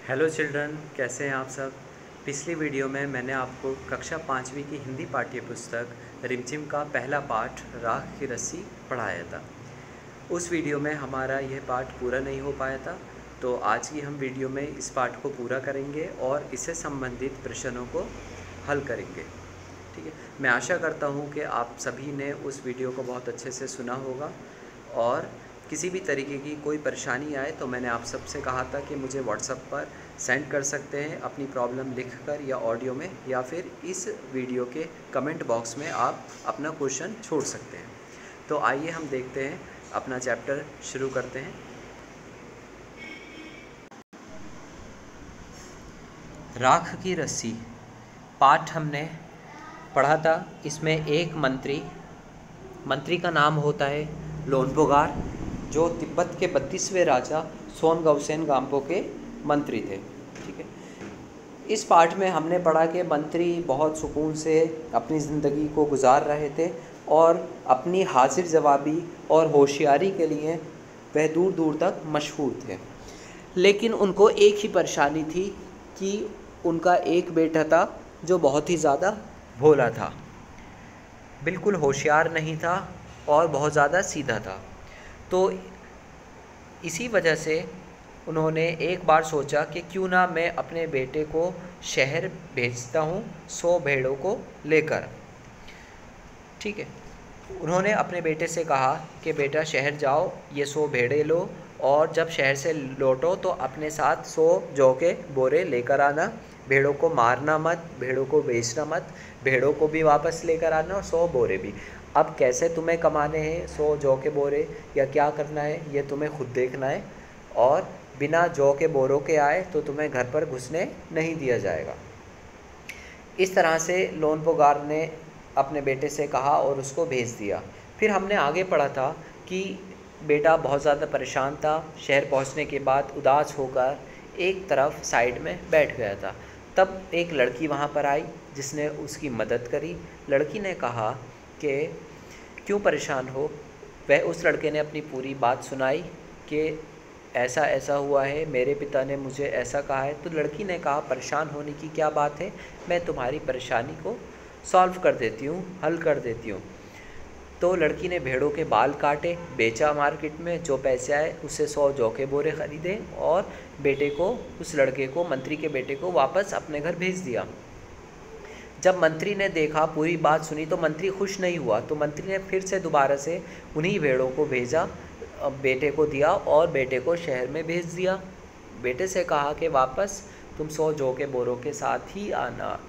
Hello children, कैसे हैं आप सब। पिछली वीडियो में मैंने आपको कक्षा 5वीं की हिंदी पाठ्य पुस्तक रिमझिम का पहला पाठ राख की रस्सी पढ़ाया था। उस वीडियो में हमारा यह पाठ पूरा नहीं हो पाया था, तो आज की हम वीडियो में इस पाठ को पूरा करेंगे और इससे संबंधित प्रश्नों को हल करेंगे। ठीक है, मैं आशा करता हूँ कि आप सभी ने उस वीडियो को बहुत अच्छे से सुना होगा और किसी भी तरीके की कोई परेशानी आए तो मैंने आप सबसे कहा था कि मुझे व्हाट्सएप पर सेंड कर सकते हैं अपनी प्रॉब्लम लिखकर या ऑडियो में, या फिर इस वीडियो के कमेंट बॉक्स में आप अपना क्वेश्चन छोड़ सकते हैं। तो आइए हम देखते हैं, अपना चैप्टर शुरू करते हैं। राख की रस्सी पाठ हमने पढ़ा था। इसमें एक मंत्री का नाम होता है लोनपोगार, जो तिब्बत के 32वें राजा सोनगवसेन गाम्पो के मंत्री थे। ठीक है, इस पाठ में हमने पढ़ा कि मंत्री बहुत सुकून से अपनी ज़िंदगी को गुजार रहे थे और अपनी हाजिर जवाबी और होशियारी के लिए वह दूर दूर तक मशहूर थे। लेकिन उनको एक ही परेशानी थी कि उनका एक बेटा था जो बहुत ही ज़्यादा भोला था, बिल्कुल होशियार नहीं था और बहुत ज़्यादा सीधा था। तो इसी वजह से उन्होंने एक बार सोचा कि क्यों ना मैं अपने बेटे को शहर भेजता हूँ 100 भेड़ों को लेकर। ठीक है, उन्होंने अपने बेटे से कहा कि बेटा शहर जाओ, ये 100 भेड़ें लो और जब शहर से लौटो तो अपने साथ 100 जौ के बोरे लेकर आना। भेड़ों को मारना मत, भेड़ों को बेचना मत, भेड़ों को भी वापस लेकर आना और 100 बोरे भी। अब कैसे तुम्हें कमाने हैं 100 जौ के बोरे या क्या करना है ये तुम्हें खुद देखना है, और बिना जौ के बोरों के आए तो तुम्हें घर पर घुसने नहीं दिया जाएगा। इस तरह से लोनपोगार ने अपने बेटे से कहा और उसको भेज दिया। फिर हमने आगे पढ़ा था कि बेटा बहुत ज़्यादा परेशान था। शहर पहुंचने के बाद उदास होकर एक तरफ साइड में बैठ गया था। तब एक लड़की वहां पर आई जिसने उसकी मदद करी। लड़की ने कहा कि क्यों परेशान हो। वह उस लड़के ने अपनी पूरी बात सुनाई कि ऐसा ऐसा हुआ है, मेरे पिता ने मुझे ऐसा कहा है। तो लड़की ने कहा परेशान होने की क्या बात है, मैं तुम्हारी परेशानी को सॉल्व कर देती हूँ, हल कर देती हूँ। तो लड़की ने भेड़ों के बाल काटे, बेचा मार्केट में, जो पैसे आए उससे 100 जौ के बोरे ख़रीदे और बेटे को, उस लड़के को, मंत्री के बेटे को वापस अपने घर भेज दिया। जब मंत्री ने देखा, पूरी बात सुनी, तो मंत्री खुश नहीं हुआ। तो मंत्री ने फिर से दोबारा से उन्हीं भेड़ों को भेजा, बेटे को दिया और बेटे को शहर में भेज दिया। बेटे से कहा कि वापस तुम 100 जौ के बोरों के साथ ही आना।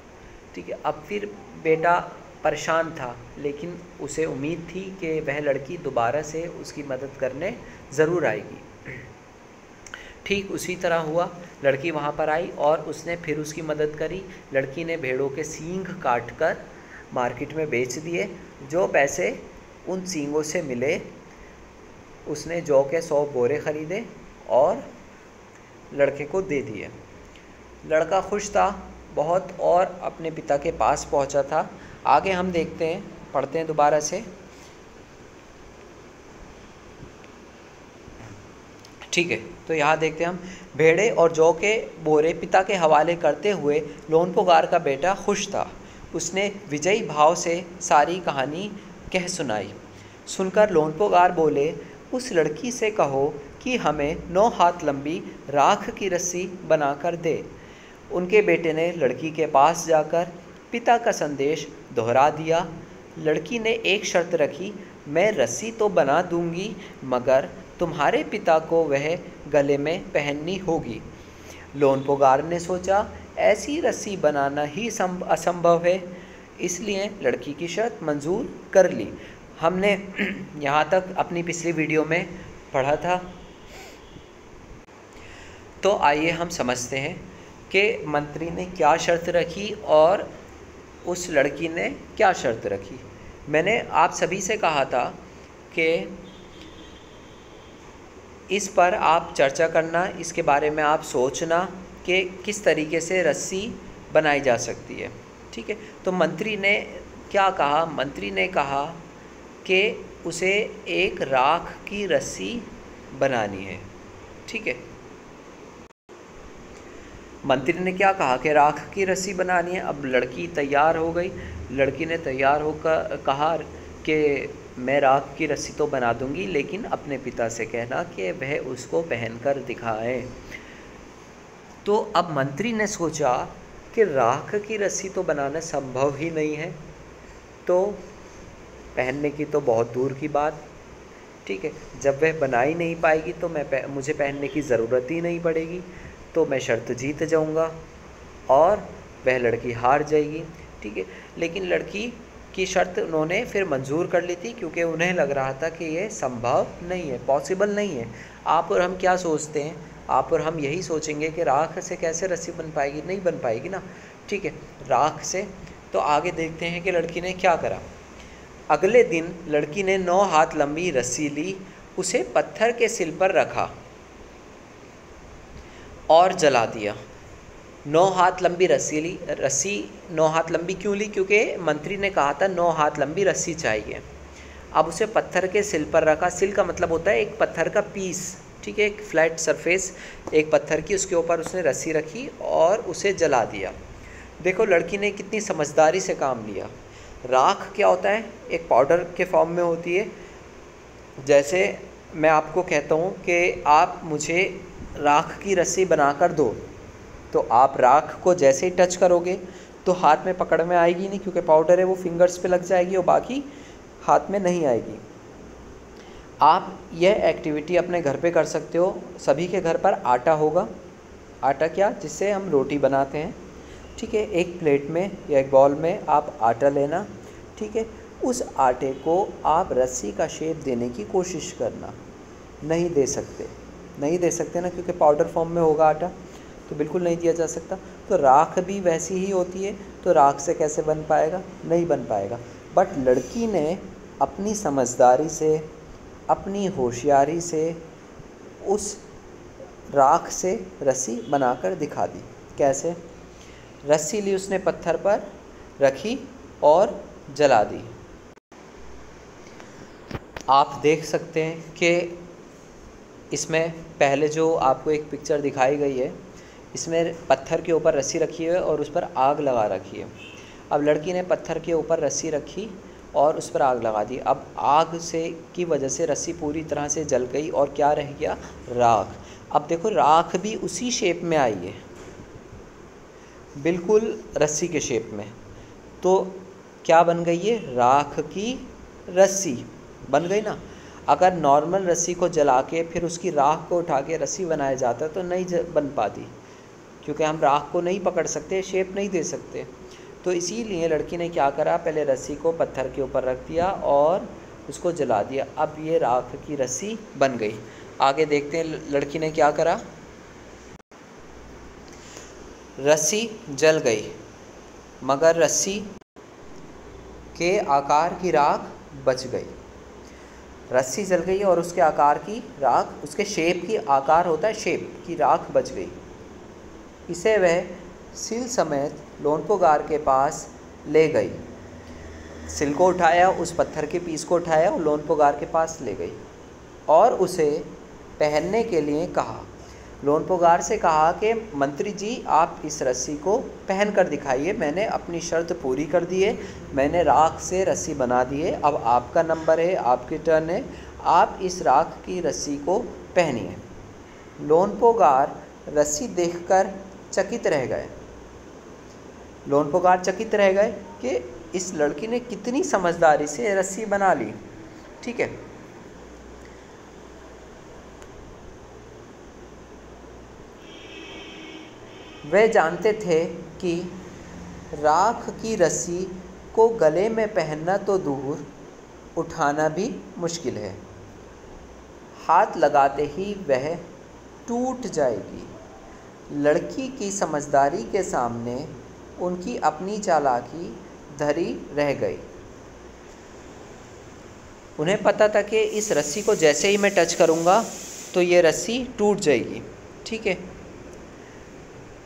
ठीक है, अब फिर बेटा परेशान था, लेकिन उसे उम्मीद थी कि वह लड़की दोबारा से उसकी मदद करने ज़रूर आएगी। ठीक उसी तरह हुआ। लड़की वहाँ पर आई और उसने फिर उसकी मदद करी। लड़की ने भेड़ों के सींग काट कर मार्केट में बेच दिए। जो पैसे उन सींगों से मिले उसने जौ के 100 बोरे ख़रीदे और लड़के को दे दिए। लड़का खुश था बहुत और अपने पिता के पास पहुंचा था। आगे हम देखते हैं, पढ़ते हैं दोबारा से। ठीक है, तो यहाँ देखते हैं हम, भेड़े और जौ के बोरे पिता के हवाले करते हुए लोनपोगार का बेटा खुश था। उसने विजयी भाव से सारी कहानी कह सुनाई। सुनकर लोनपोगार बोले, उस लड़की से कहो कि हमें 9 हाथ लंबी राख की रस्सी बनाकर दे। उनके बेटे ने लड़की के पास जाकर पिता का संदेश दोहरा दिया। लड़की ने एक शर्त रखी, मैं रस्सी तो बना दूंगी मगर तुम्हारे पिता को वह गले में पहननी होगी। लोनपोगार ने सोचा ऐसी रस्सी बनाना ही असंभव है, इसलिए लड़की की शर्त मंजूर कर ली। हमने यहाँ तक अपनी पिछली वीडियो में पढ़ा था। तो आइए हम समझते हैं कि मंत्री ने क्या शर्त रखी और उस लड़की ने क्या शर्त रखी। मैंने आप सभी से कहा था कि इस पर आप चर्चा करना, इसके बारे में आप सोचना कि किस तरीके से रस्सी बनाई जा सकती है। ठीक है, तो मंत्री ने क्या कहा। मंत्री ने कहा कि उसे एक राख की रस्सी बनानी है। ठीक है, मंत्री ने क्या कहा कि राख की रस्सी बनानी है। अब लड़की तैयार हो गई। लड़की ने तैयार होकर कहा कि मैं राख की रस्सी तो बना दूंगी, लेकिन अपने पिता से कहना कि वह उसको पहनकर दिखाए। तो अब मंत्री ने सोचा कि राख की रस्सी तो बनाना संभव ही नहीं है, तो पहनने की तो बहुत दूर की बात। ठीक है, जब वह बना ही नहीं पाएगी तो मुझे पहनने की ज़रूरत ही नहीं पड़ेगी, तो मैं शर्त जीत जाऊंगा और वह लड़की हार जाएगी। ठीक है, लेकिन लड़की की शर्त उन्होंने फिर मंजूर कर ली थी, क्योंकि उन्हें लग रहा था कि ये संभव नहीं है, पॉसिबल नहीं है। आप और हम क्या सोचते हैं? आप और हम यही सोचेंगे कि राख से कैसे रस्सी बन पाएगी, नहीं बन पाएगी ना। ठीक है, राख से। तो आगे देखते हैं कि लड़की ने क्या करा। अगले दिन लड़की ने 9 हाथ लंबी रस्सी ली, उसे पत्थर के सिल पर रखा और जला दिया। 9 हाथ लंबी रस्सी ली। रस्सी 9 हाथ लंबी क्यों ली? क्योंकि मंत्री ने कहा था 9 हाथ लंबी रस्सी चाहिए। अब उसे पत्थर के सिल पर रखा। सिल का मतलब होता है एक पत्थर का पीस। ठीक है, एक फ्लैट सरफेस एक पत्थर की, उसके ऊपर उसने रस्सी रखी और उसे जला दिया। देखो लड़की ने कितनी समझदारी से काम लिया। राख क्या होता है? एक पाउडर के फॉर्म में होती है। जैसे मैं आपको कहता हूँ कि आप मुझे राख की रस्सी बनाकर दो, तो आप राख को जैसे ही टच करोगे तो हाथ में पकड़ में आएगी नहीं, क्योंकि पाउडर है, वो फिंगर्स पे लग जाएगी और बाकी हाथ में नहीं आएगी। आप यह एक्टिविटी अपने घर पे कर सकते हो। सभी के घर पर आटा होगा। आटा क्या? जिससे हम रोटी बनाते हैं। ठीक है, एक प्लेट में या एक बाउल में आप आटा लेना। ठीक है, उस आटे को आप रस्सी का शेप देने की कोशिश करना। नहीं दे सकते ना, क्योंकि पाउडर फॉर्म में होगा आटा, तो बिल्कुल नहीं दिया जा सकता। तो राख भी वैसी ही होती है, तो राख से कैसे बन पाएगा? नहीं बन पाएगा। बट लड़की ने अपनी समझदारी से, अपनी होशियारी से उस राख से रस्सी बनाकर दिखा दी। कैसे? रस्सी ली उसने, पत्थर पर रखी और जला दी। आप देख सकते हैं कि इसमें पहले जो आपको एक पिक्चर दिखाई गई है, इसमें पत्थर के ऊपर रस्सी रखी है और उस पर आग लगा रखी है। अब लड़की ने पत्थर के ऊपर रस्सी रखी और उस पर आग लगा दी। अब आग से की वजह से रस्सी पूरी तरह से जल गई और क्या रह गया? राख। अब देखो राख भी उसी शेप में आई है, बिल्कुल रस्सी के शेप में। तो क्या बन गई है? राख की रस्सी बन गई ना। अगर नॉर्मल रस्सी को जला के फिर उसकी राख को उठा के रस्सी बनाया जाता तो नहीं बन पाती, क्योंकि हम राख को नहीं पकड़ सकते, शेप नहीं दे सकते। तो इसीलिए लड़की ने क्या करा? पहले रस्सी को पत्थर के ऊपर रख दिया और उसको जला दिया। अब ये राख की रस्सी बन गई। आगे देखते हैं लड़की ने क्या करा। रस्सी जल गई, मगर रस्सी के आकार की राख बच गई। रस्सी जल गई और उसके आकार की राख, उसके शेप की, आकार होता है शेप की, राख बच गई। इसे वह सिल समेत लोनपोगार के पास ले गई। सिल को उठाया, उस पत्थर के पीस को उठाया और लोनपोगार के पास ले गई और उसे पहनने के लिए कहा। लोनपोगार से कहा कि मंत्री जी आप इस रस्सी को पहन कर दिखाइए, मैंने अपनी शर्त पूरी कर दी है, मैंने राख से रस्सी बना दी है, अब आपका नंबर है, आपकी टर्न है, आप इस राख की रस्सी को पहनिए। लोनपोगार रस्सी देखकर चकित रह गए। लोनपोगार चकित रह गए कि इस लड़की ने कितनी समझदारी से रस्सी बना ली। ठीक है, वे जानते थे कि राख की रस्सी को गले में पहनना तो दूर, उठाना भी मुश्किल है। हाथ लगाते ही वह टूट जाएगी। लड़की की समझदारी के सामने उनकी अपनी चालाकी धरी रह गई। उन्हें पता था कि इस रस्सी को जैसे ही मैं टच करूँगा तो ये रस्सी टूट जाएगी। ठीक है,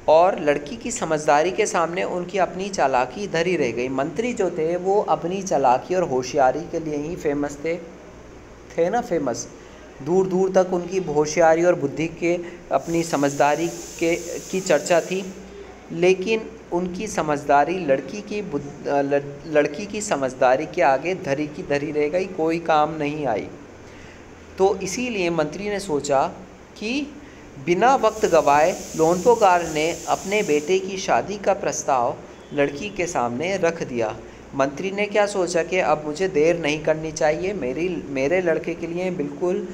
और लड़की की समझदारी के सामने उनकी अपनी चालाकी धरी रह गई। मंत्री जो थे वो अपनी चालाकी और होशियारी के लिए ही फेमस थे ना, फेमस। दूर दूर तक उनकी होशियारी और बुद्धि के, अपनी समझदारी की चर्चा थी, लेकिन उनकी समझदारी लड़की की समझदारी के आगे धरी की धरी रह गई, कोई काम नहीं आई। तो इसीलिए मंत्री ने सोचा कि बिना वक्त गवाए लोन्पोगार ने अपने बेटे की शादी का प्रस्ताव लड़की के सामने रख दिया। मंत्री ने क्या सोचा कि अब मुझे देर नहीं करनी चाहिए, मेरे लड़के के लिए बिल्कुल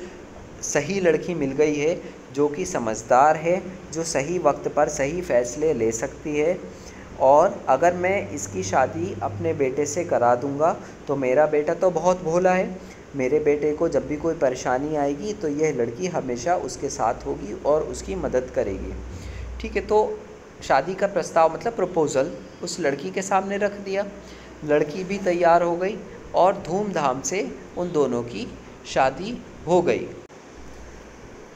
सही लड़की मिल गई है, जो कि समझदार है, जो सही वक्त पर सही फैसले ले सकती है, और अगर मैं इसकी शादी अपने बेटे से करा दूंगा तो मेरा बेटा तो बहुत भोला है, मेरे बेटे को जब भी कोई परेशानी आएगी तो यह लड़की हमेशा उसके साथ होगी और उसकी मदद करेगी। ठीक है, तो शादी का प्रस्ताव मतलब प्रपोज़ल उस लड़की के सामने रख दिया। लड़की भी तैयार हो गई और धूमधाम से उन दोनों की शादी हो गई।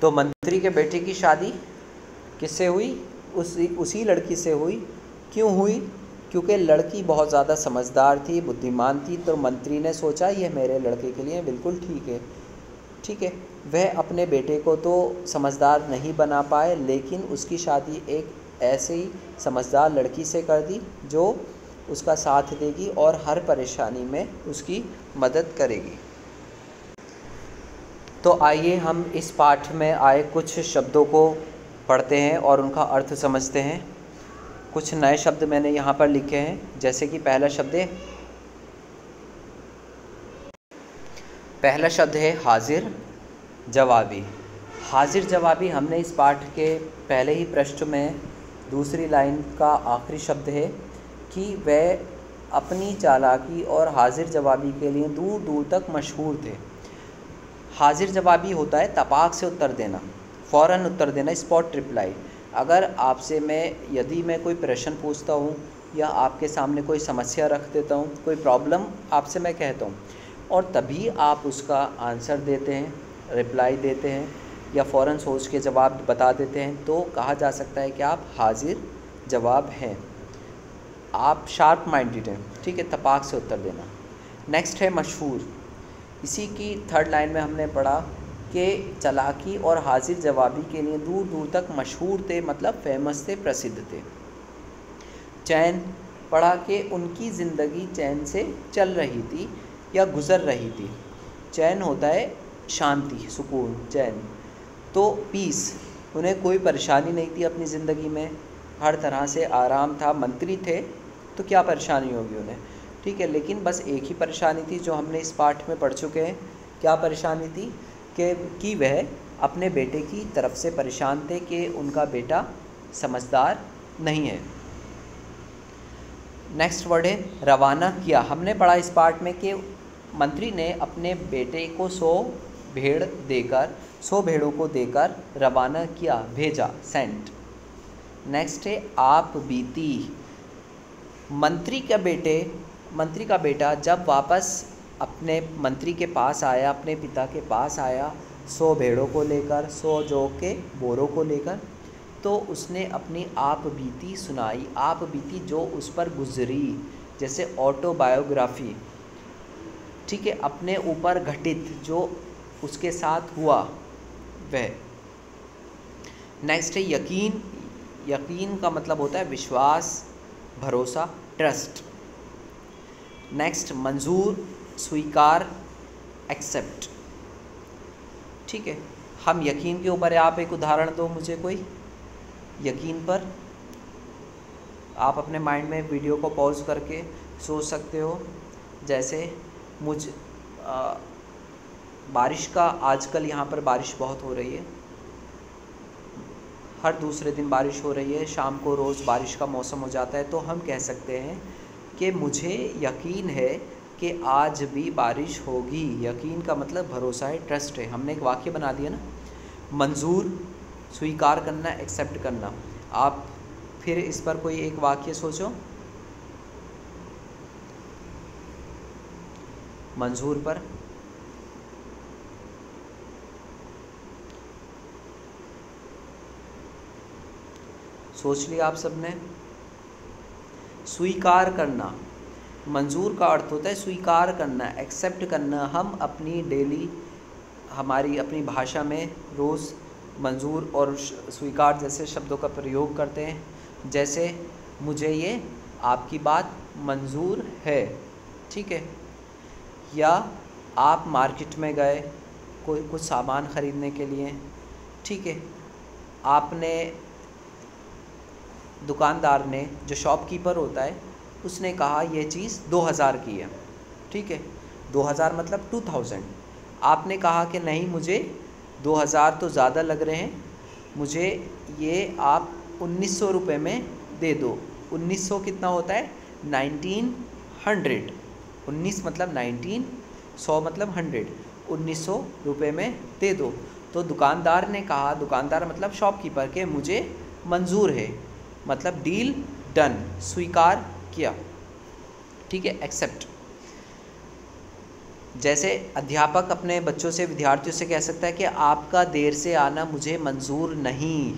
तो मंत्री के बेटे की शादी किससे हुई? उसी लड़की से हुई। क्यों हुई? क्योंकि लड़की बहुत ज़्यादा समझदार थी, बुद्धिमान थी, तो मंत्री ने सोचा यह मेरे लड़के के लिए बिल्कुल ठीक है। ठीक है, वह अपने बेटे को तो समझदार नहीं बना पाए, लेकिन उसकी शादी एक ऐसे ही समझदार लड़की से कर दी जो उसका साथ देगी और हर परेशानी में उसकी मदद करेगी। तो आइए हम इस पाठ में आए कुछ शब्दों को पढ़ते हैं और उनका अर्थ समझते हैं। कुछ नए शब्द मैंने यहाँ पर लिखे हैं, जैसे कि पहला शब्द है हाजिर जवाबी। हाजिर जवाबी हमने इस पाठ के पहले ही पृष्ठ में दूसरी लाइन का आखिरी शब्द है कि वह अपनी चालाकी और हाजिर जवाबी के लिए दूर दूर तक मशहूर थे। हाजिर जवाबी होता है तपाक से उत्तर देना, फ़ौरन उत्तर देना, स्पॉट रिप्लाई। अगर आपसे यदि मैं कोई प्रश्न पूछता हूँ या आपके सामने कोई समस्या रख देता हूँ, कोई प्रॉब्लम आपसे मैं कहता हूँ और तभी आप उसका आंसर देते हैं, रिप्लाई देते हैं या फ़ौरन सोच के जवाब बता देते हैं, तो कहा जा सकता है कि आप हाजिर जवाब हैं, आप शार्प माइंडेड हैं। ठीक है, तपाक से उत्तर देना। नेक्स्ट है मशहूर। इसी की थर्ड लाइन में हमने पढ़ा कि चालाकी और हाजिर जवाबी के लिए दूर दूर तक मशहूर थे, मतलब फेमस थे, प्रसिद्ध थे। चैन पढ़ा कि उनकी ज़िंदगी चैन से चल रही थी या गुज़र रही थी। चैन होता है शांति, सुकून, चैन। तो पीस, उन्हें कोई परेशानी नहीं थी अपनी ज़िंदगी में, हर तरह से आराम था। मंत्री थे तो क्या परेशानी होगी उन्हें, ठीक है, लेकिन बस एक ही परेशानी थी जो हमने इस पाठ में पढ़ चुके हैं। क्या परेशानी थी? कि वह अपने बेटे की तरफ से परेशान थे कि उनका बेटा समझदार नहीं है। नेक्स्ट वर्ड है रवाना किया। हमने पढ़ा इस पाठ में कि मंत्री ने अपने बेटे को 100 भेड़ों को देकर रवाना किया, भेजा, सेंट। नेक्स्ट है आप बीती। मंत्री का बेटा जब वापस अपने मंत्री के पास आया, अपने पिता के पास आया 100 भेड़ों को लेकर, 100 जौ के बोरों को लेकर, तो उसने अपनी आप बीती सुनाई। आप बीती जो उस पर गुजरी, जैसे ऑटोबायोग्राफी, ठीक है, अपने ऊपर घटित जो उसके साथ हुआ वह। नेक्स्ट है यकीन। यकीन का मतलब होता है विश्वास, भरोसा, ट्रस्ट। नेक्स्ट मंजूर, स्वीकार, एक्सेप्ट। ठीक है, हम यकीन के ऊपर, आप एक उदाहरण दो मुझे कोई यकीन पर। आप अपने माइंड में वीडियो को पॉज करके सोच सकते हो। जैसे बारिश का, आजकल यहाँ पर बारिश बहुत हो रही है, हर दूसरे दिन बारिश हो रही है, शाम को रोज़ बारिश का मौसम हो जाता है, तो हम कह सकते हैं कि मुझे यकीन है कि आज भी बारिश होगी। यकीन का मतलब भरोसा है, ट्रस्ट है। हमने एक वाक्य बना दिया ना। मंजूर, स्वीकार करना, एक्सेप्ट करना। आप फिर इस पर कोई एक वाक्य सोचो मंजूर पर। सोच लिया आप सबने? स्वीकार करना, मंजूर का अर्थ होता है स्वीकार करना, एक्सेप्ट करना। हम अपनी डेली हमारी अपनी भाषा में रोज़ मंजूर और स्वीकार जैसे शब्दों का प्रयोग करते हैं। जैसे मुझे ये आपकी बात मंजूर है, ठीक है। या आप मार्केट में गए कोई कुछ सामान ख़रीदने के लिए, ठीक है। आपने दुकानदार ने, जो शॉपकीपर होता है, उसने कहा ये चीज़ 2000 की है, ठीक है। 2000 मतलब 2000। आपने कहा कि नहीं, मुझे 2000 तो ज़्यादा लग रहे हैं, मुझे ये आप 1900 रुपये में दे दो। 1900 कितना होता है? 1900। 19 मतलब 19, 100 मतलब 100। 1900 रुपये में दे दो। तो दुकानदार ने कहा, दुकानदार मतलब शॉपकीपर, के मुझे मंजूर है, मतलब डील डन, स्वीकार किया, ठीक है, एक्सेप्ट। जैसे अध्यापक अपने बच्चों से, विद्यार्थियों से कह सकता है कि आपका देर से आना मुझे मंजूर नहीं,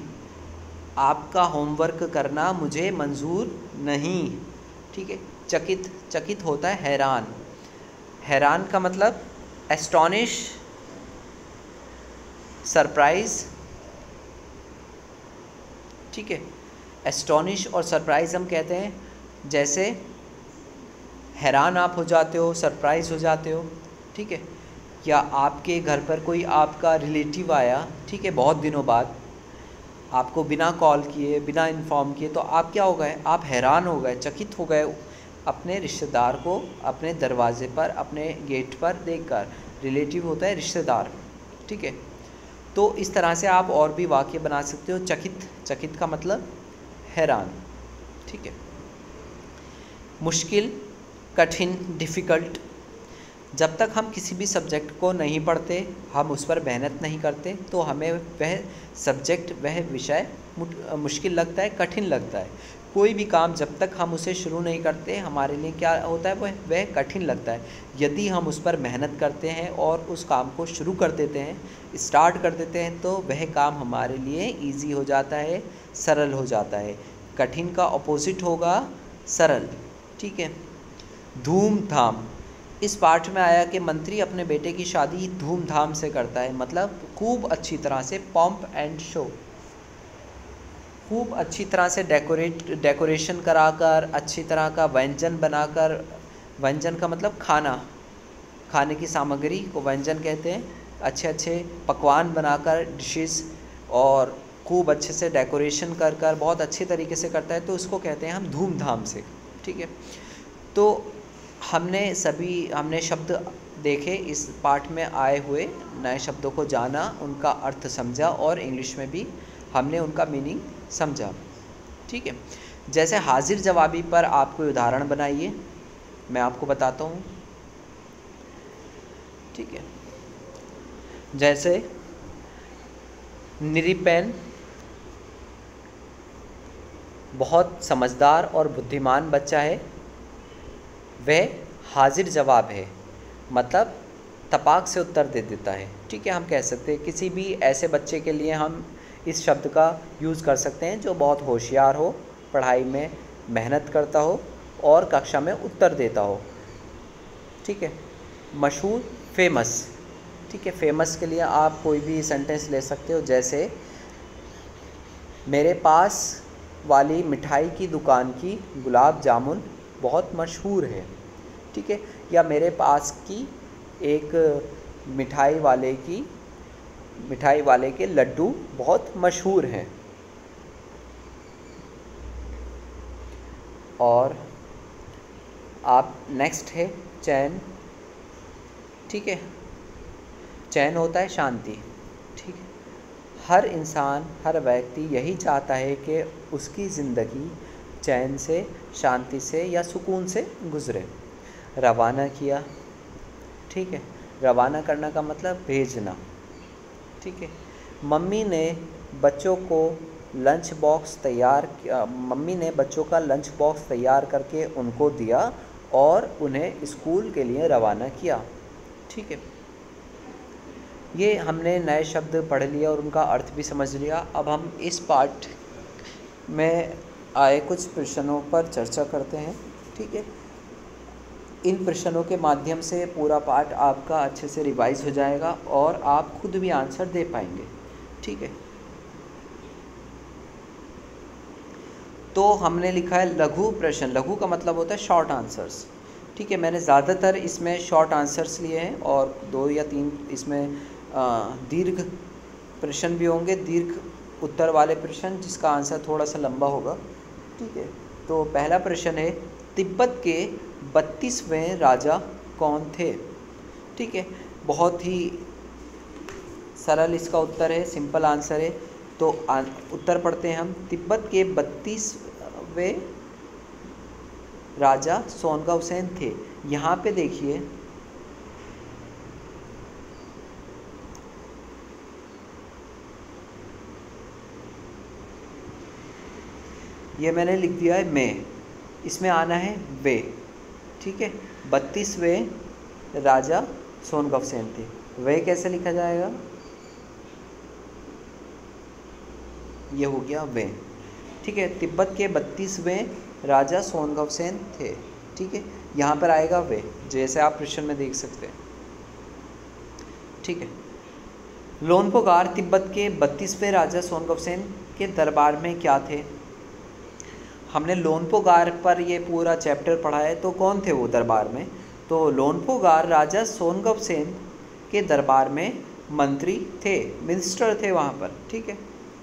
आपका होमवर्क करना मुझे मंजूर नहीं, ठीक है। चकित, चकित होता है हैरान। हैरान का मतलब एस्टॉनिश, सरप्राइज, ठीक है। एस्टॉनिश और सरप्राइज़ हम कहते हैं, जैसे हैरान आप हो जाते हो, सरप्राइज़ हो जाते हो, ठीक है। या आपके घर पर कोई आपका रिलेटिव आया, ठीक है, बहुत दिनों बाद, आपको बिना कॉल किए, बिना इन्फॉर्म किए, तो आप क्या हो गए? आप हैरान हो गए, चकित हो गए अपने रिश्तेदार को अपने दरवाजे पर, अपने गेट पर देखकर। रिलेटिव होता है रिश्तेदार, ठीक है। तो इस तरह से आप और भी वाक्य बना सकते हो। चकित, चकित का मतलब हैरान, ठीक है। मुश्किल, कठिन, डिफ़िकल्ट। जब तक हम किसी भी सब्जेक्ट को नहीं पढ़ते, हम उस पर मेहनत नहीं करते, तो हमें वह सब्जेक्ट, वह विषय मुश्किल लगता है, कठिन लगता है। कोई भी काम जब तक हम उसे शुरू नहीं करते, हमारे लिए क्या होता है? वह कठिन लगता है। यदि हम उस पर मेहनत करते हैं और उस काम को शुरू कर देते हैं, स्टार्ट कर देते हैं, तो वह काम हमारे लिए ईजी हो जाता है, सरल हो जाता है। कठिन का ऑपोजिट होगा सरल, ठीक है। धूमधाम। इस पाठ में आया कि मंत्री अपने बेटे की शादी धूमधाम से करता है, मतलब खूब अच्छी तरह से, पॉम्प एंड शो, खूब अच्छी तरह से डेकोरेशन कराकर, अच्छी तरह का व्यंजन बनाकर। व्यंजन का मतलब खाना, खाने की सामग्री को व्यंजन कहते हैं। अच्छे अच्छे पकवान बनाकर, डिशेस, और खूब अच्छे से डेकोरेशन कर कर, बहुत अच्छे तरीके से करता है, तो उसको कहते हैं हम धूमधाम से, ठीक है। तो हमने शब्द देखे, इस पाठ में आए हुए नए शब्दों को जाना, उनका अर्थ समझा, और इंग्लिश में भी हमने उनका मीनिंग समझा, ठीक है। जैसे हाजिर जवाबी पर आप कोई उदाहरण बनाइए, मैं आपको बताता हूँ, ठीक है। जैसे निरिपेन बहुत समझदार और बुद्धिमान बच्चा है, वह हाजिर जवाब है, मतलब तपाक से उत्तर दे देता है, ठीक है। हम कह सकते हैं किसी भी ऐसे बच्चे के लिए हम इस शब्द का यूज़ कर सकते हैं जो बहुत होशियार हो, पढ़ाई में मेहनत करता हो और कक्षा में उत्तर देता हो, ठीक है। मशहूर, फेमस, ठीक है। फेमस के लिए आप कोई भी सेंटेंस ले सकते हो, जैसे मेरे पास वाली मिठाई की दुकान की गुलाब जामुन बहुत मशहूर है, ठीक है। या मेरे पास की एक मिठाई वाले के लड्डू बहुत मशहूर हैं। और आप नेक्स्ट है चैन, ठीक है। चैन होता है शांति, ठीक है। हर इंसान, हर व्यक्ति यही चाहता है कि उसकी ज़िंदगी चैन से, शांति से या सुकून से गुज़रे। रवाना किया, ठीक है। रवाना करना का मतलब भेजना, ठीक है। मम्मी ने बच्चों का लंच बॉक्स तैयार करके उनको दिया और उन्हें स्कूल के लिए रवाना किया, ठीक है। ये हमने नए शब्द पढ़ लिया और उनका अर्थ भी समझ लिया। अब हम इस पाठ में आए कुछ प्रश्नों पर चर्चा करते हैं, ठीक है। इन प्रश्नों के माध्यम से पूरा पाठ आपका अच्छे से रिवाइज हो जाएगा और आप खुद भी आंसर दे पाएंगे। ठीक है, तो हमने लिखा है लघु प्रश्न। लघु का मतलब होता है शॉर्ट आंसर्स। ठीक है, मैंने ज़्यादातर इसमें शॉर्ट आंसर्स लिए हैं और 2 या 3 इसमें दीर्घ प्रश्न भी होंगे, दीर्घ उत्तर वाले प्रश्न जिसका आंसर थोड़ा सा लंबा होगा। ठीक है, तो पहला प्रश्न है, तिब्बत के 32वें राजा कौन थे? ठीक है, बहुत ही सरल इसका उत्तर है, सिंपल आंसर है। तो उत्तर पढ़ते हैं हम। तिब्बत के 32वें राजा सोनगाव सेन थे। यहाँ पे देखिए ये मैंने लिख दिया है मैं, इसमें आना है वे। ठीक है, 32वें राजा सोनगाव सेन थे। वे कैसे लिखा जाएगा? ये हो गया वे। ठीक है, तिब्बत के 32वें राजा सोनगाव सेन थे। ठीक है, यहाँ पर आएगा वे, जैसे आप प्रश्न में देख सकते हैं। ठीक है, लोनपोगार तिब्बत के 32वें राजा सोनगाव सेन के दरबार में क्या थे? हमने लोनपोगार पर ये पूरा चैप्टर पढ़ा है, तो कौन थे वो दरबार में? तो लोनपोगार राजा सोनगाव सेन के दरबार में मंत्री थे, मिनिस्टर थे वहाँ पर। ठीक है,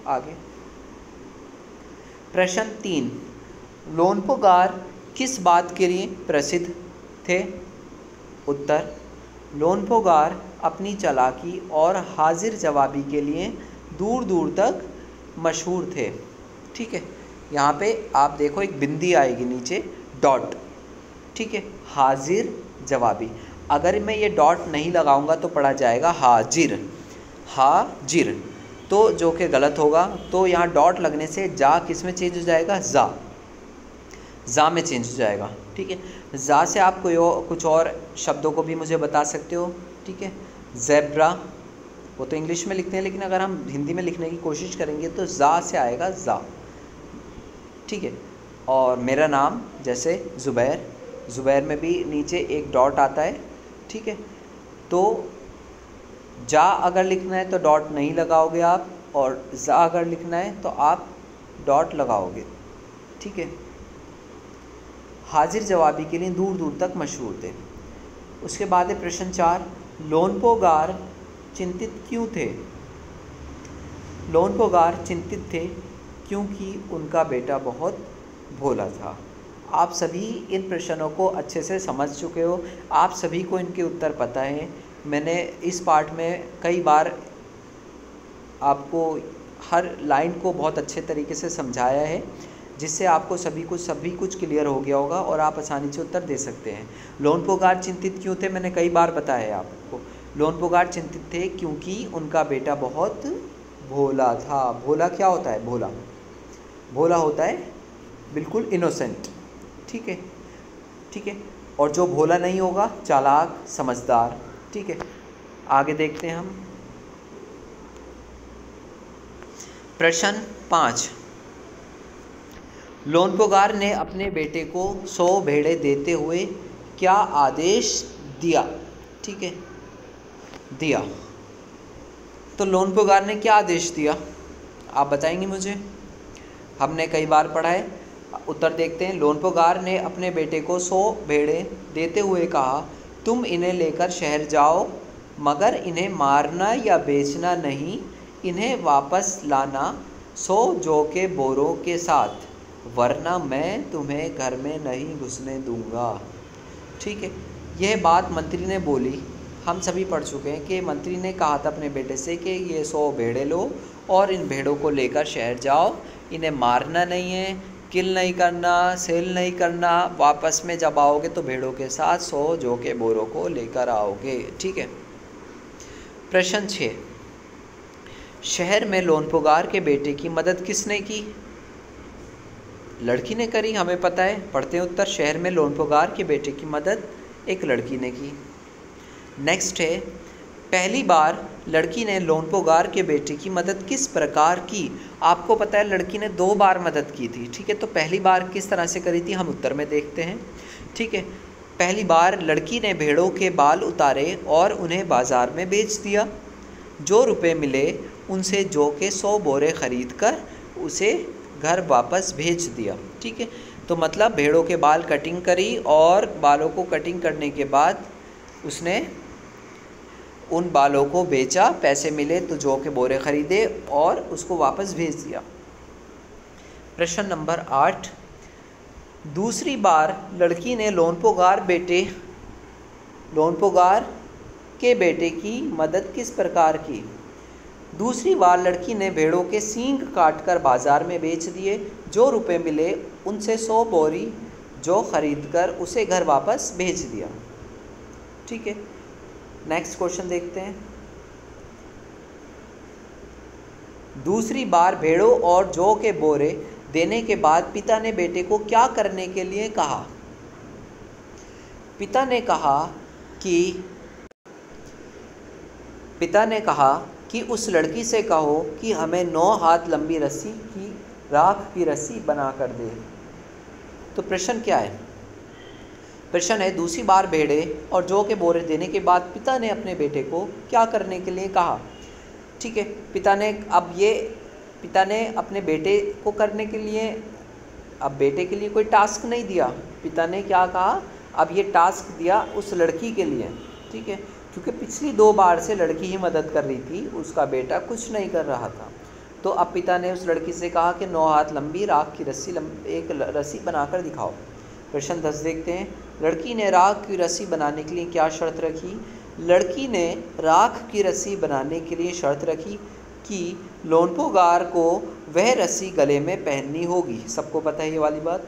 आगे प्रश्न 3, लोनपोगार किस बात के लिए प्रसिद्ध थे? उत्तर, लोनपोगार अपनी चालाकी और हाजिर जवाबी के लिए दूर दूर तक मशहूर थे। ठीक है, यहाँ पे आप देखो एक बिंदी आएगी नीचे, डॉट। ठीक है, हाजिर जवाबी। अगर मैं ये डॉट नहीं लगाऊंगा तो पढ़ा जाएगा हाजिर, हाजिर, तो जो कि गलत होगा। तो यहाँ डॉट लगने से जा किस में चेंज हो जाएगा? जा में चेंज हो जाएगा। ठीक है, जा से आप कुछ और शब्दों को भी मुझे बता सकते हो। ठीक है, ज़ेब्रा, वो तो इंग्लिश में लिखते हैं, लेकिन अगर हम हिंदी में लिखने की कोशिश करेंगे तो जा से आएगा जा। ठीक है, और मेरा नाम जैसे ज़ुबैर, ज़ुबैर में भी नीचे एक डॉट आता है। ठीक है, तो जा अगर लिखना है तो डॉट नहीं लगाओगे आप, और जा अगर लिखना है तो आप डॉट लगाओगे। ठीक है, हाजिर जवाबी के लिए दूर दूर तक मशहूर थे। उसके बाद है प्रश्न 4, लोनपोगार चिंतित क्यों थे? लोनपोगार चिंतित थे क्योंकि उनका बेटा बहुत भोला था। आप सभी इन प्रश्नों को अच्छे से समझ चुके हो, आप सभी को इनके उत्तर पता है। मैंने इस पार्ट में कई बार आपको हर लाइन को बहुत अच्छे तरीके से समझाया है, जिससे आपको सभी कुछ क्लियर हो गया होगा और आप आसानी से उत्तर दे सकते हैं। लोनपोगार चिंतित क्यों थे? मैंने कई बार बताया है आपको। लोनपोगार चिंतित थे क्योंकि उनका बेटा बहुत भोला था। भोला क्या होता है? भोला, भोला होता है बिल्कुल इनोसेंट। ठीक है, ठीक है, और जो भोला नहीं होगा चालाक, समझदार। ठीक है, आगे देखते हैं हम प्रश्न 5, लोनपोगार ने अपने बेटे को 100 भेड़ें देते हुए क्या आदेश दिया? ठीक है, दिया। तो लोनपोगार ने क्या आदेश दिया, आप बताएंगे मुझे? हमने कई बार पढ़ा है, उत्तर देखते हैं। लोनपोगार ने अपने बेटे को 100 भेड़ें देते हुए कहा, तुम इन्हें लेकर शहर जाओ, मगर इन्हें मारना या बेचना नहीं, इन्हें वापस लाना 100 जौ के बोरों के साथ, वरना मैं तुम्हें घर में नहीं घुसने दूंगा। ठीक है, यह बात मंत्री ने बोली। हम सभी पढ़ चुके हैं कि मंत्री ने कहा था अपने बेटे से कि ये 100 भेड़ें लो और इन भेड़ों को लेकर शहर जाओ, इन्हें मारना नहीं है, किल नहीं करना, सेल नहीं करना, वापस में जब आओगे तो भेड़ों के साथ 100 जौ के बोरों को लेकर आओगे। ठीक है, प्रश्न 6, शहर में लोनपोगार के बेटे की मदद किसने की? लड़की ने करी, हमें पता है। पढ़ते हैं उत्तर, शहर में लोनपोगार के बेटे की मदद एक लड़की ने की। नेक्स्ट है, पहली बार लड़की ने लोनपोगार के बेटे की मदद किस प्रकार की? आपको पता है लड़की ने 2 बार मदद की थी। ठीक है, तो पहली बार किस तरह से करी थी, हम उत्तर में देखते हैं। ठीक है, पहली बार लड़की ने भेड़ों के बाल उतारे और उन्हें बाज़ार में बेच दिया। जो रुपए मिले उनसे जौ के 100 बोरे ख़रीद कर उसे घर वापस भेज दिया। ठीक है, तो मतलब भेड़ों के बाल कटिंग करी और बालों को कटिंग करने के बाद उसने उन बालों को बेचा, पैसे मिले तो जौ के बोरे ख़रीदे और उसको वापस भेज दिया। प्रश्न नंबर 8, दूसरी बार लड़की ने लोनपोगार के बेटे की मदद किस प्रकार की? दूसरी बार लड़की ने भेड़ों के सींग काटकर बाज़ार में बेच दिए। जो रुपए मिले उनसे 100 बोरी जौ खरीदकर उसे घर वापस भेज दिया। ठीक है, नेक्स्ट क्वेश्चन देखते हैं। दूसरी बार भेड़ों और जौ के बोरे देने के बाद पिता ने बेटे को क्या करने के लिए कहा? पिता ने कहा कि उस लड़की से कहो कि हमें 9 हाथ लंबी रस्सी की राख की रस्सी बना कर दे। तो प्रश्न क्या है? प्रश्न है, दूसरी बार भेड़े और जौ के बोरे देने के बाद पिता ने अपने बेटे को क्या करने के लिए कहा? ठीक है, पिता ने अपने बेटे को करने के लिए, अब बेटे के लिए कोई टास्क नहीं दिया। पिता ने क्या कहा? अब ये टास्क दिया उस लड़की के लिए। ठीक है, क्योंकि पिछली 2 बार से लड़की ही मदद कर रही थी, उसका बेटा कुछ नहीं कर रहा था। तो अब पिता ने उस लड़की से कहा कि 9 हाथ लंबी राख की रस्सी एक रस्सी बनाकर दिखाओ। प्रश्न 10 देखते हैं। लड़की ने राख की रस्सी बनाने के लिए क्या शर्त रखी? लड़की ने राख की रस्सी बनाने के लिए शर्त रखी कि लोनपोगार को वह रस्सी गले में पहननी होगी। सबको पता है ये वाली बात।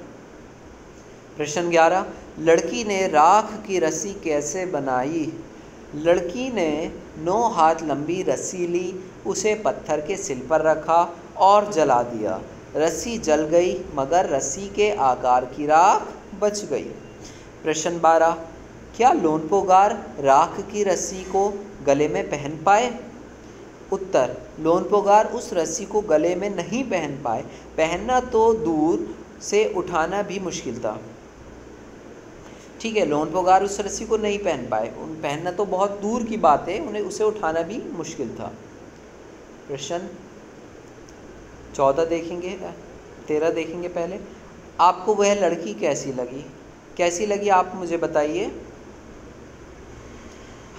प्रश्न 11, लड़की ने राख की रस्सी कैसे बनाई? लड़की ने 9 हाथ लंबी रस्सी ली, उसे पत्थर के सिल पर रखा और जला दिया। रस्सी जल गई मगर रस्सी के आकार की राख बच गई। प्रश्न 12, क्या लोनपोगार राख की रस्सी को गले में पहन पाए? उत्तर, लोनपोगार उस रस्सी को गले में नहीं पहन पाए। पहनना तो दूर से उठाना भी मुश्किल था। ठीक है, लोनपोगार उस रस्सी को नहीं पहन पाए, पहनना तो बहुत दूर की बात है, उन्हें उसे उठाना भी मुश्किल था। प्रश्न 14 देखेंगे, 13 देखेंगे। पहले, आपको वह लड़की कैसी लगी आप मुझे बताइए।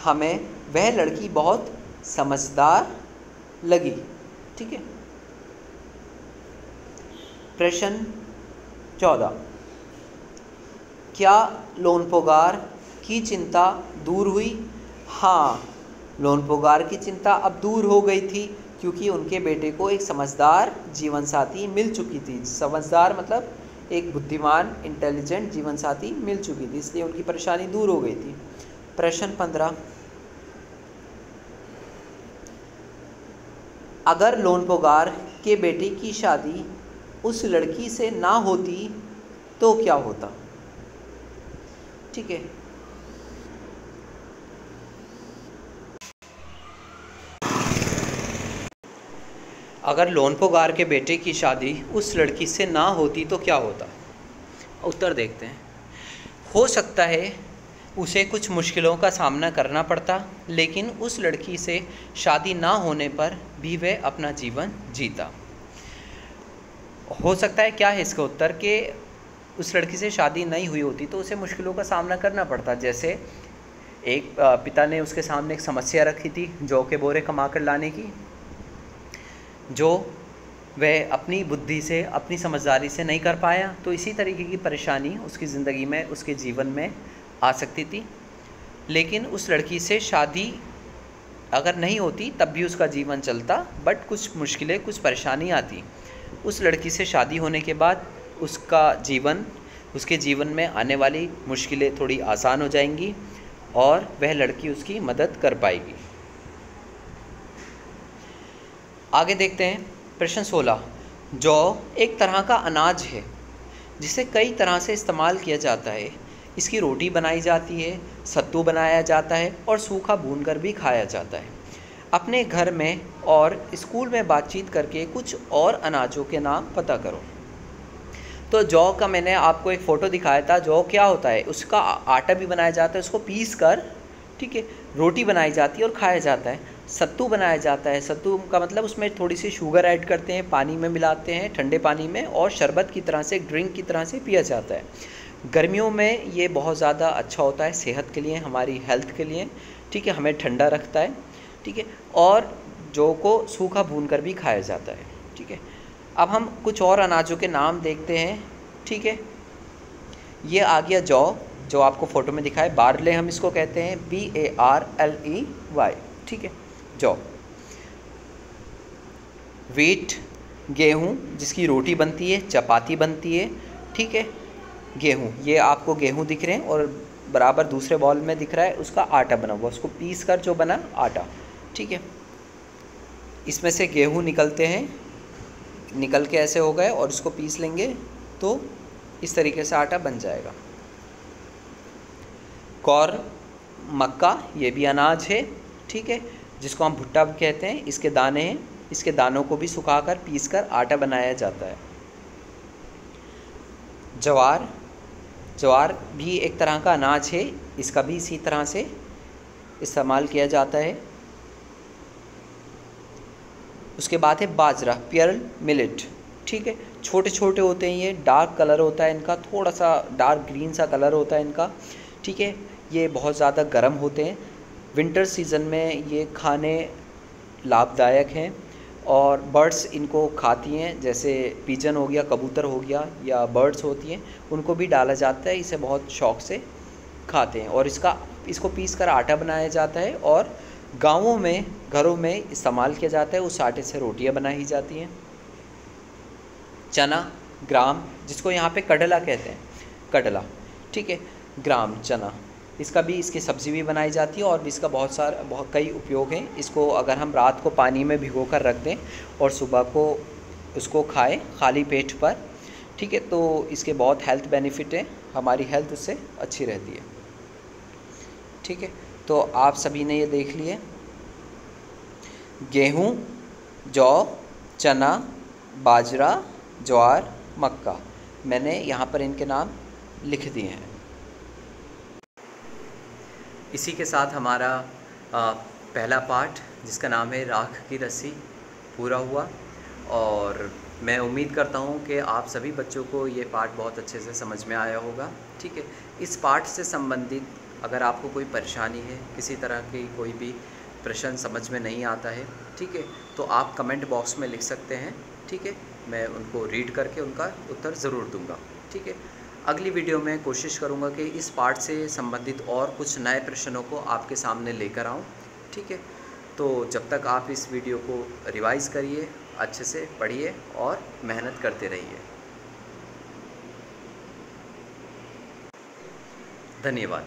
हमें वह लड़की बहुत समझदार लगी। ठीक है। प्रश्न 14, क्या लोनपोगार की चिंता दूर हुई? हाँ, लोनपोगार की चिंता अब दूर हो गई थी क्योंकि उनके बेटे को एक समझदार जीवन साथी मिल चुकी थी। समझदार मतलब एक बुद्धिमान, इंटेलिजेंट जीवन साथी मिल चुकी थी, इसलिए उनकी परेशानी दूर हो गई थी। प्रश्न 15, अगर लोनपोगार के बेटे की शादी उस लड़की से ना होती तो क्या होता? ठीक है, अगर लोनपोगार के बेटे की शादी उस लड़की से ना होती तो क्या होता? उत्तर देखते हैं। हो सकता है उसे कुछ मुश्किलों का सामना करना पड़ता, लेकिन उस लड़की से शादी ना होने पर भी वह अपना जीवन जीता। हो सकता है, क्या है इसका उत्तर? कि उस लड़की से शादी नहीं हुई होती तो उसे मुश्किलों का सामना करना पड़ता। जैसे एक पिता ने उसके सामने एक समस्या रखी थी जौ के बोरे कमा कर लाने की, जो वह अपनी बुद्धि से, अपनी समझदारी से नहीं कर पाया। तो इसी तरीके की परेशानी उसकी ज़िंदगी में, उसके जीवन में आ सकती थी। लेकिन उस लड़की से शादी अगर नहीं होती तब भी उसका जीवन चलता, बट कुछ मुश्किलें, कुछ परेशानी आती। उस लड़की से शादी होने के बाद उसके जीवन में आने वाली मुश्किलें थोड़ी आसान हो जाएंगी और वह लड़की उसकी मदद कर पाएगी। आगे देखते हैं। प्रश्न 16, जौ एक तरह का अनाज है जिसे कई तरह से इस्तेमाल किया जाता है। इसकी रोटी बनाई जाती है, सत्तू बनाया जाता है और सूखा भूनकर भी खाया जाता है। अपने घर में और स्कूल में बातचीत करके कुछ और अनाजों के नाम पता करो। तो जौ का मैंने आपको एक फ़ोटो दिखाया था। जौ क्या होता है, उसका आटा भी बनाया जाता है, उसको पीस कर, ठीक है, रोटी बनाई जाती है और खाया जाता है। सत्तू बनाया जाता है। सत्तू का मतलब उसमें थोड़ी सी शुगर ऐड करते हैं, पानी में मिलाते हैं, ठंडे पानी में, और शरबत की तरह से, ड्रिंक की तरह से पिया जाता है। गर्मियों में ये बहुत ज़्यादा अच्छा होता है सेहत के लिए, हमारी हेल्थ के लिए, ठीक है, हमें ठंडा रखता है, ठीक है। और जौ को सूखा भून कर भी खाया जाता है, ठीक है। अब हम कुछ और अनाजों के नाम देखते हैं, ठीक है। ये आ गया जौ, जो आपको फ़ोटो में दिखा है, बार्ले हम इसको कहते हैं, BARLEY, ठीक है, जौ। वीट, गेहूँ, जिसकी रोटी बनती है, चपाती बनती है, ठीक है। गेहूँ, ये आपको गेहूँ दिख रहे हैं, और बराबर दूसरे बॉल में दिख रहा है उसका आटा बना हुआ, उसको पीस कर जो बना आटा, ठीक है। इसमें से गेहूँ निकलते हैं, निकल के ऐसे हो गए, और इसको पीस लेंगे तो इस तरीके से आटा बन जाएगा। कॉर्न, मक्का, ये भी अनाज है, ठीक है, जिसको हम भुट्टा कहते हैं। इसके दाने हैं, इसके दानों को भी सुखाकर पीसकर आटा बनाया जाता है। ज्वार, ज्वार भी एक तरह का अनाज है, इसका भी इसी तरह से इस्तेमाल किया जाता है। उसके बाद है बाजरा, पियर मिलेट, ठीक है। छोटे छोटे होते हैं ये, डार्क कलर होता है इनका, थोड़ा सा डार्क ग्रीन सा कलर होता है इनका, ठीक है। ये बहुत ज़्यादा गर्म होते हैं। विंटर सीज़न में ये खाने लाभदायक हैं, और बर्ड्स इनको खाती हैं, जैसे पिजन हो गया, कबूतर हो गया, या बर्ड्स होती हैं, उनको भी डाला जाता है, इसे बहुत शौक़ से खाते हैं। और इसको पीस कर आटा बनाया जाता है, और गाँवों में, घरों में इस्तेमाल किया जाता है। उस आटे से रोटियां बनाई जाती हैं। चना, ग्राम, जिसको यहाँ पे कडला कहते हैं, कडला, ठीक है, ग्राम, चना, इसका भी, इसकी सब्ज़ी भी बनाई जाती है, और भी इसका बहुत कई उपयोग हैं। इसको अगर हम रात को पानी में भिगो कर रख दें और सुबह को उसको खाएं खाली पेट पर, ठीक है, तो इसके बहुत हेल्थ बेनिफिट हैं, हमारी हेल्थ उससे अच्छी रहती है, ठीक है। तो आप सभी ने ये देख लिए, गेहूँ, जौ, चना, बाजरा, ज्वार, मक्का, मैंने यहाँ पर इनके नाम लिख दिए हैं। इसी के साथ हमारा पहला पार्ट, जिसका नाम है राख की रस्सी, पूरा हुआ। और मैं उम्मीद करता हूँ कि आप सभी बच्चों को ये पार्ट बहुत अच्छे से समझ में आया होगा, ठीक है। इस पार्ट से संबंधित अगर आपको कोई परेशानी है, किसी तरह की कोई भी प्रश्न समझ में नहीं आता है, ठीक है, तो आप कमेंट बॉक्स में लिख सकते हैं, ठीक है। मैं उनको रीड करके उनका उत्तर ज़रूर दूंगा, ठीक है। अगली वीडियो में कोशिश करूंगा कि इस पार्ट से संबंधित और कुछ नए प्रश्नों को आपके सामने लेकर आऊं, ठीक है। तो जब तक आप इस वीडियो को रिवाइज़ करिए, अच्छे से पढ़िए और मेहनत करते रहिए। धन्यवाद।